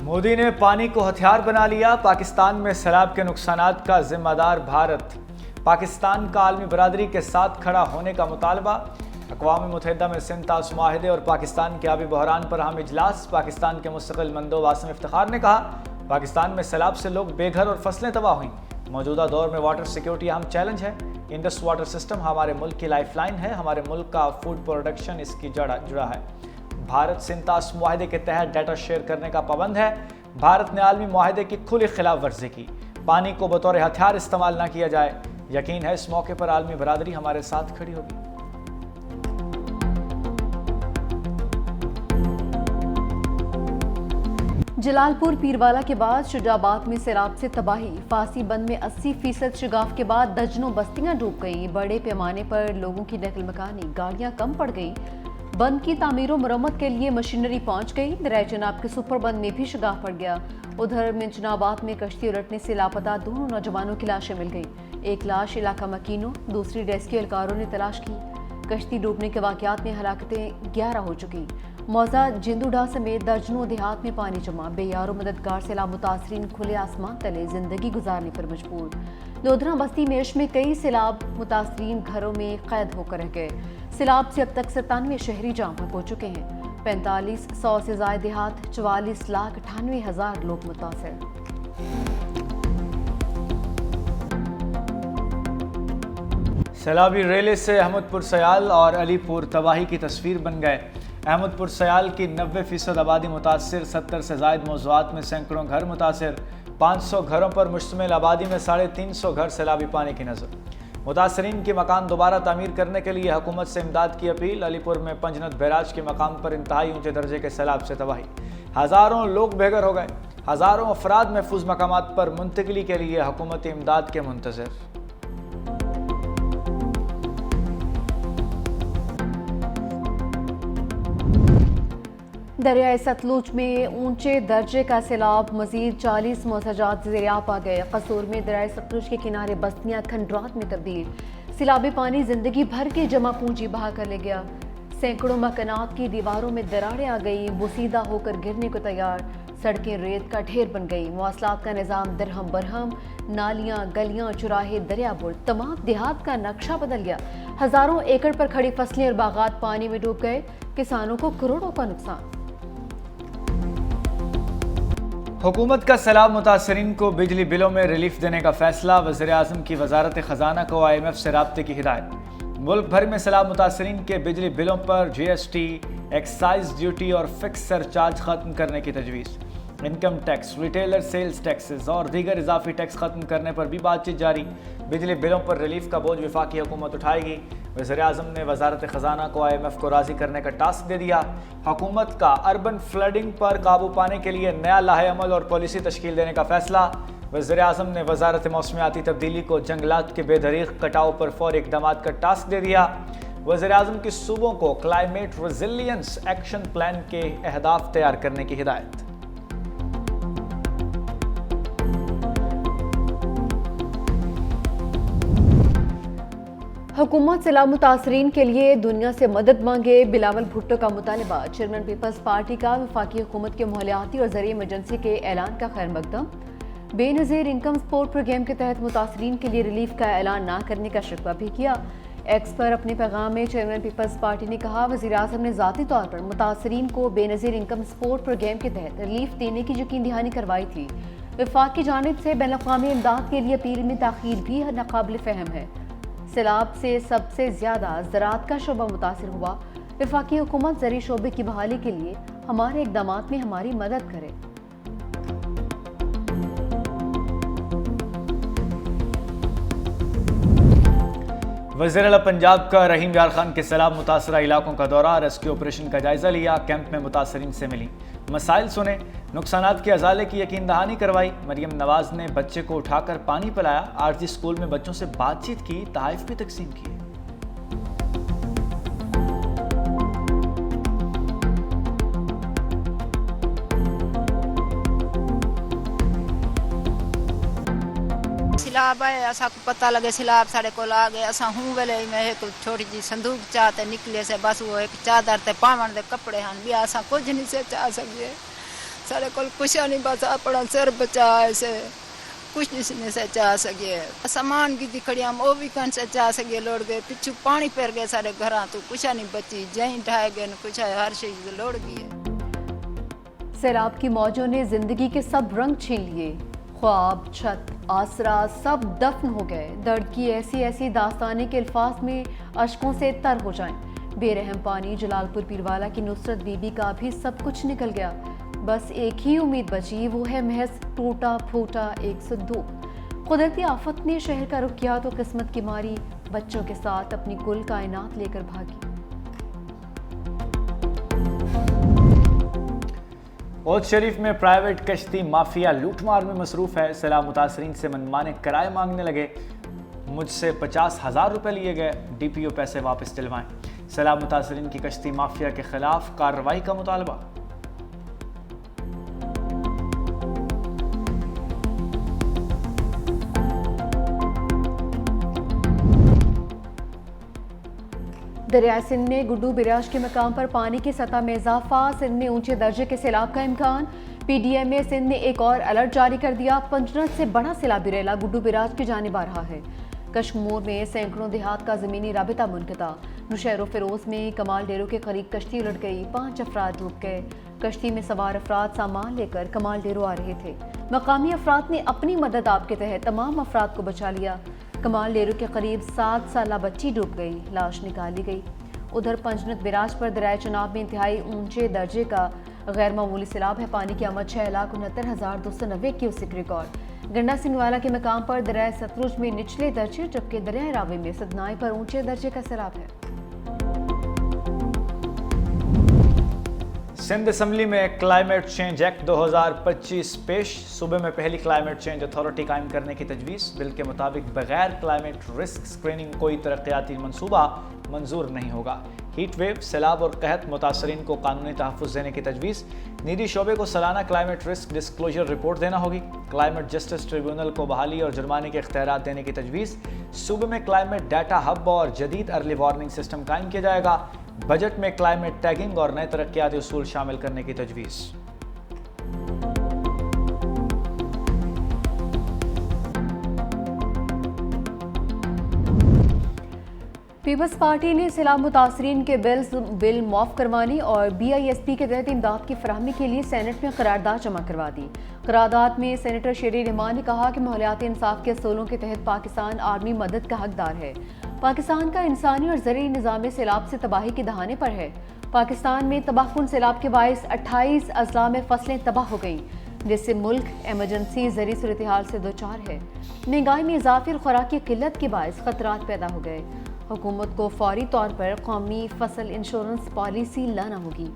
मोदी ने पानी को हथियार बना लिया। पाकिस्तान में सैलाब के नुकसानात का जिम्मेदार भारत। पाकिस्तान का आलमी बरादरी के साथ खड़ा होने का मुतालबा। अक़वाम मुत्तहिदा में सिंध तास मुआहिदे और पाकिस्तान के आबी बहरान पर अहम इजलास। पाकिस्तान के मुस्तकिल मंदो वासिम इफ्तिखार ने कहा, पाकिस्तान में सैलाब से लोग बेघर और फसलें तबाह हुई। मौजूदा दौर में वाटर सिक्योरिटी अहम चैलेंज है। इंडस वाटर सिस्टम हमारे मुल्क की लाइफलाइन है। हमारे मुल्क का फूड प्रोडक्शन इसकी जुड़ा है। भारत सिंध तास मुआहिदे के तहत डाटा शेयर करने का पाबंद है। भारत ने आलमी मुआहिदे की खुली खिलाफ वर्जी की। पानी को बतौर हथियार इस्तेमाल न किया जाए। यकीन है इस मौके पर आलमी बरादरी हमारे साथ खड़ी होगी। जलालपुर पीरवाला के बाद शुजाबाद में सैलाब से तबाही। फांसी बंद में 80% शगाफ के बाद दर्जनों बस्तियां डूब गईं। बड़े पैमाने पर लोगों की नकल मकानी, गाड़ियां कम पड़ गईं। बंद की तामीर और मरम्मत के लिए मशीनरी पहुंच गई। दरिया चनाब के सुपर बंद में भी शगाफ पड़ गया। उधर मिंचनाबाद में कश्ती उलटने से लापता दोनों नौजवानों की लाशें मिल गई। एक लाश इलाका मकीनों, दूसरी रेस्क्यू एहलकारों ने तलाश की। कश्ती डूबने के वाकयात में हलाकतें 11 हो चुकी। मौजा जिंदुडा समेत दर्जनों देहात में पानी जमा। बेयारो मददगार सैलाब मुतासरीन खुले आसमान तले जिंदगी गुजारने पर मजबूर। लोधरा बस्ती मेश में कई सैलाब मुतासरीन घरों में कैद होकर रह गए। सैलाब से अब तक 97 शहरी जाम हो चुके हैं। 4500 से ज्यादा देहात, 44,98,000 लोग मुतासर। सैलाबी रेले से अहमदपुर सयाल और अलीपुर तबाही की तस्वीर बन गए। अहमदपुर सयाल की 90% आबादी मुतासर, 70 से ज़ायद मौज़ूआत में सैकड़ों घर मुतासर। 500 घरों पर मुश्तमिल आबादी में 350 घर सैलाबी पानी की नज़र। मुतासरीन के मकान दोबारा तामीर करने के लिए हुकूमत से इमदाद की अपील। अलीपुर में पंजनद बैराज के मकाम पर इंतहाई ऊंचे दर्जे के सैलाब से तबाही। हज़ारों लोग बेघर हो गए। हज़ारों अफराद महफूज मकामात पर मुंतकिली के लिए हुकूमत इमदाद के मुंतज़िर। दरियाए सतलुज में ऊंचे दर्जे का सैलाब। मजीद 40 मौसजात ज़ेरियाब आ गए। कसूर में दरियाए सतलुज के किनारे बस्तियां खंडरात में तब्दील। सैलाबी पानी जिंदगी भर की जमा पूंजी बहा कर ले गया। सैकड़ों मकानात की दीवारों में दरारें आ गई, बोसीदा होकर गिरने को तैयार। सड़कें रेत का ढेर बन गई। मवासलात का निज़ाम दरहम बरहम। नालियाँ, गलियाँ, चुराहे, दरियाबुर, तमाम देहात का नक्शा बदल गया। हज़ारों एकड़ पर खड़ी फसलें और बागात पानी में डूब गए। किसानों को करोड़ों का नुकसान। हुकूमत का सैलाब मुतासरीन को बिजली बिलों में रिलीफ देने का फैसला। वज़ीर-ए-आज़म की वजारत ख़जाना को IMF से राब्ते की हिदायत। मुल्क भर में सैलाब मुतासरीन के बिजली बिलों पर GST, एक्साइज ड्यूटी और फिक्स सरचार्ज खत्म करने की तजवीज़। Income tax, retailer sales taxes और दीगर इजाफी टैक्स खत्म करने पर भी बातचीत जारी। बिजली बिलों पर रिलीफ का बोझ वफाकी हुकूमत उठाएगी। वज़ीर-ए-आज़म ने वजारत ख़जाना को IMF को राज़ी करने का टास्क दे दिया। हुकूमत का अर्बन फ्लडिंग पर काबू पाने के लिए नया लाहे अमल और पॉलिसी तश्कील देने का फैसला। वज़ीर-ए-आज़म ने वजारत मौसमियाती तब्दीली को जंगलात के बेदरीग कटाव पर फौरी इक़दामात का टास्क दे दिया। वज़ीर-ए-आज़म की सूबों को क्लाइमेट रेजिलियंस एक्शन प्लान के अहदाफ तैयार करने की हिदायत। हुकूमत सैलाब मुतासरीन के लिए दुनिया से मदद मांगे। बिलावल भुट्टो का मुतालबा। चेयरमैन पीपल्स पार्टी का वफाकी हुकूमत के मालियाती और ज़रिए इमरजेंसी के ऐलान का खैर मकदम। बेनज़ीर इनकम सपोर्ट प्रोग्राम के तहत मुतासरीन के लिए रिलीफ का ऐलान न करने का शिकवा भी किया। एक्स पर अपने पैगाम में चेयरमैन पीपल्स पार्टी ने कहा, वज़ीर-ए-आज़म ने ज़ाती तौर पर मुतासरीन को बेनज़ीर इनकम सपोर्ट प्रोग्राम के तहत रिलीफ देने की यकीन दहानी करवाई थी। वफाक की जानिब से बैनुल-अक़वामी इमदाद के लिए अपील में ताख़ीर भी नाक़ाबिल फ़हम है। सैलाब से सबसे ज़्यादा ज़राअत का शोबा मुतासिर हुआ। वफाकी हुकूमत ज़री शोबे की बहाली के लिए हमारे इक़दामात में हमारी मदद करे। वज़ीर-ए-आला पंजाब का रहीम यार खान के सैलाब मुतासरा इलाकों का दौरा। रेस्क्यू ऑपरेशन का जायजा लिया। कैंप में मुतासरीन से मिली, मसाइल सुने, नुकसानात के अजाले की यकीन दहानी करवाई। मरियम नवाज ने बच्चे को उठाकर पानी पिलाया। आरजी स्कूल में बच्चों से बातचीत की, तहाइफ भी तकसीम किए। सैलाब आए, असा को पता लगे सैलाब साढ़े को आ गए। असा हूँ वेले में एक छोटी जी संदूक चाहते निकले से बस वो एक चादर ते पावन दे कपड़े हैं भी असा कुछ नहीं से चाह सके। साढ़े को कुछ नहीं बचा अपना सिर बचा ऐसे कुछ नहीं से चाह सके सामान की दिखड़ी हम वो भी कौन से चाह सके लोड़ गए पिछू पानी पैर गए सारे घर तो कुछ नहीं बची जहीं ढाए गए कुछ हर चीज लोड़ गई है। सैलाब की मौजों ने जिंदगी के सब रंग छीन लिए, ख्वाब, छत, आसरा सब दफन हो गए। दर्द की ऐसी ऐसी दास्तानें के अल्फाज में अशकों से तर हो जाएं। बेरहम पानी जलालपुर पीरवाला की नुसरत बीबी का भी सब कुछ निकल गया। बस एक ही उम्मीद बची, वो है महज टूटा फूटा एक संदूक। कुदरती आफत ने शहर का रुख किया तो किस्मत की मारी बच्चों के साथ अपनी कुल कायनात लेकर भागी। ओध शरीफ में प्राइवेट कश्ती माफिया लूटमार में मसरूफ है। सैलाब मुतासरीन से मनमाने किराए मांगने लगे। मुझसे 50,000 रुपए लिए गए, DPO पैसे वापस दिलवाएं। सैलाब मुतासरीन की कश्ती माफिया के खिलाफ कार्रवाई का मुतालबा। दरियाई सिंध में गुड्डू बिराज के मकाम पर पानी की सतह में इजाफा, सिंध में ऊंचे दर्जे के सैलाब का इम्कान। PDMA सिंध ने एक और अलर्ट जारी कर दिया। पंचनद से बड़ा सैलाबी रेला गुड्डू बिराज की जानिब आ रहा है। कश्मीर में सैकड़ों देहात का ज़मीनी राबिता मुनक़ता। नौशहर फिरोज में कमाल डेरो के करीब कश्ती उलट गई, 5 अफराद डूब गए। कश्ती में सवार अफराद सामान लेकर कमाल डेरो आ रहे थे। मकामी अफराद ने अपनी मदद आप के तहत तमाम अफराद को बचा लिया। कमाल डेरो के करीब 7 साला बच्ची डूब गई, लाश निकाली गई। उधर पंचनद बिराज पर दरियाए चनाब में इंतहाई ऊंचे दर्जे का गैर मामूली सैलाब है। पानी की आमद 6,69,290 क्यूसेक रिकॉर्ड। गंडा सिंहवाला के मकाम पर दरियाए सतलुज में निचले दर्जे, जबकि दरियाए रावी में सदनाई पर ऊंचे दर्जे का सैलाब है। सिंध असम्बली में क्लाइमेट चेंज एक्ट 2025 पेश। सूबे में पहली क्लाइमेट चेंज अथॉरिटी कायम करने की तजवीज़। बिल के मुताबिक बगैर क्लाइमेट रिस्क स्क्रीनिंग कोई तरक्याती मंसूबा मंजूर नहीं होगा। हीट वेव, सैलाब और कहत मुतासरीन को कानूनी तहफ़्फ़ुज़ देने की तजवीज़। निजी शोबे को सालाना क्लाइमेट रिस्क डिस्क्लोजर रिपोर्ट देना होगी। क्लाइमेट जस्टिस ट्रिब्यूनल को बहाली और जुर्माने के इख्तियारात देने की तजवीज़। सूबे में क्लाइमेट डाटा हब और जदीद अर्ली वार्निंग सिस्टम कायम किया जाएगा। बजट में क्लाइमेट टैगिंग और नए तरक्याती उसूल शामिल करने की तजवीज़। पीपल्स पार्टी ने सैलाब मुतासरीन के बिल माफ करवाने और BISP के तहत इमदाद की फराहमी के लिए सेनेट में करारदाद जमा करवा दी। करारदाद में सेनेटर शेरी रहमान ने कहा कि माहौलियाती इंसाफ के असूलों के तहत पाकिस्तान आर्मी मदद का हकदार है। पाकिस्तान का इंसानी और ज़रूरी निज़ाम सैलाब से तबाही के दहाने पर है। पाकिस्तान में तबाहकुन सैलाब के बायस 28 अजला में फसलें तबाह हो गईं, जिससे मुल्क एमरजेंसी ज़रूरी सूरत हाल से दो चार है। महंगाई में इजाफे और खुराक की किल्लत के बायस खतरात पैदा हो गए। हुकूमत को फौरी तौर पर कौमी फसल इंश्योरेंस पॉलिसी लाना होगी।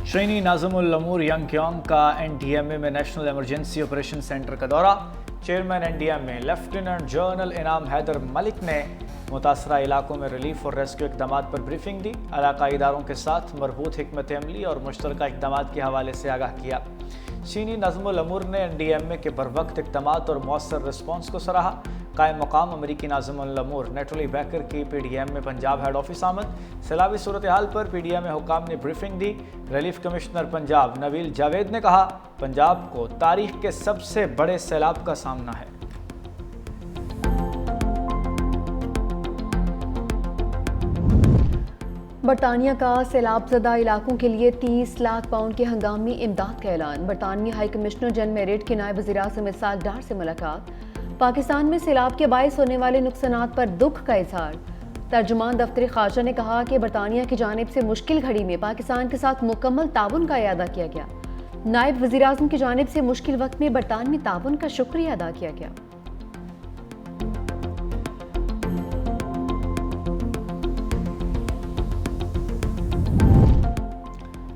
श्रीनी नाज़मुल अमूर यंगक्योंग का NDMA में नेशनल इमरजेंसी ऑपरेशन सेंटर का दौरा। चेयरमैन NDMA लेफ्टिनेंट जनरल इनाम हैदर मलिक ने मुतासरा इलाकों में रिलीफ और रेस्क्यू इक़दामात पर ब्रीफिंग दी। इलाकाई इदारों के साथ मरबूत हिकमत अमली और मुश्तरका इक़दामात के हवाले से आगाह किया। चीनी नाज़मुल अमूर ने NDMA के बरवक्त इक़दामात और मौसर रिस्पॉन्स को सराहा। कायम मकाम अमरीकी नाज़मुल अमूर नेटली बैकर की PDMA पंजाब हेड ऑफिस आमद। सैलाबी सूरत हाल पर PDMA हुकाम ने ब्रीफिंग दी। रिलीफ कमिश्नर पंजाब नबील जावेद ने कहा, पंजाब को तारीख के सबसे बड़े सैलाब का सामना है। बरतानिया का सैलाब ज़दा इलाकों के लिए 30 लाख पाउंड के हंगामी इमदाद का ऐलान। बरतानिया हाई कमिश्नर जन मेरिट की नायब वज़ीर-ए-आज़म इसहाक डार से मुलाकात। पाकिस्तान में सैलाब के बायस होने वाले नुकसानात पर दुख का इजहार। तर्जुमान दफ्तर ख़ारजा ने कहा कि बरतानिया की जानिब से मुश्किल घड़ी में पाकिस्तान के साथ मुकम्मल ताउन का इयादा किया गया। नायब वज़ीर-ए-आज़म की जानिब से मुश्किल वक्त में बरतानवी ताउन का शुक्रिया अदा किया गया।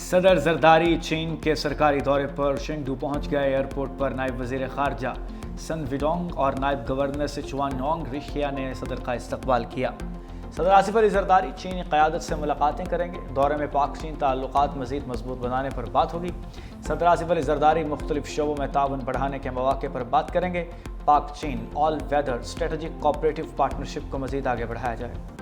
सदर जरदारी चीन के सरकारी दौरे पर शेंगडू पहुंच गए। एयरपोर्ट पर नायब वज़ीर ख़ारजा सन विडोंग और नायब गवर्नर सिचुआन रिशिया ने सदर का इस्तकबाल किया। सदर आसिफ अली जरदारी चीनी क़यादत से मुलाकातें करेंगे। दौरे में पाक चीन ताल्लुकात मज़ीद मजबूत बनाने पर बात होगी। सदर आसिफ अली जरदारी मुख्तलिफ शोबों में ताउन बढ़ाने के मौक़े पर बात करेंगे। पाक चीन all weather strategic cooperative partnership को मज़ीद आगे बढ़ाया जाए।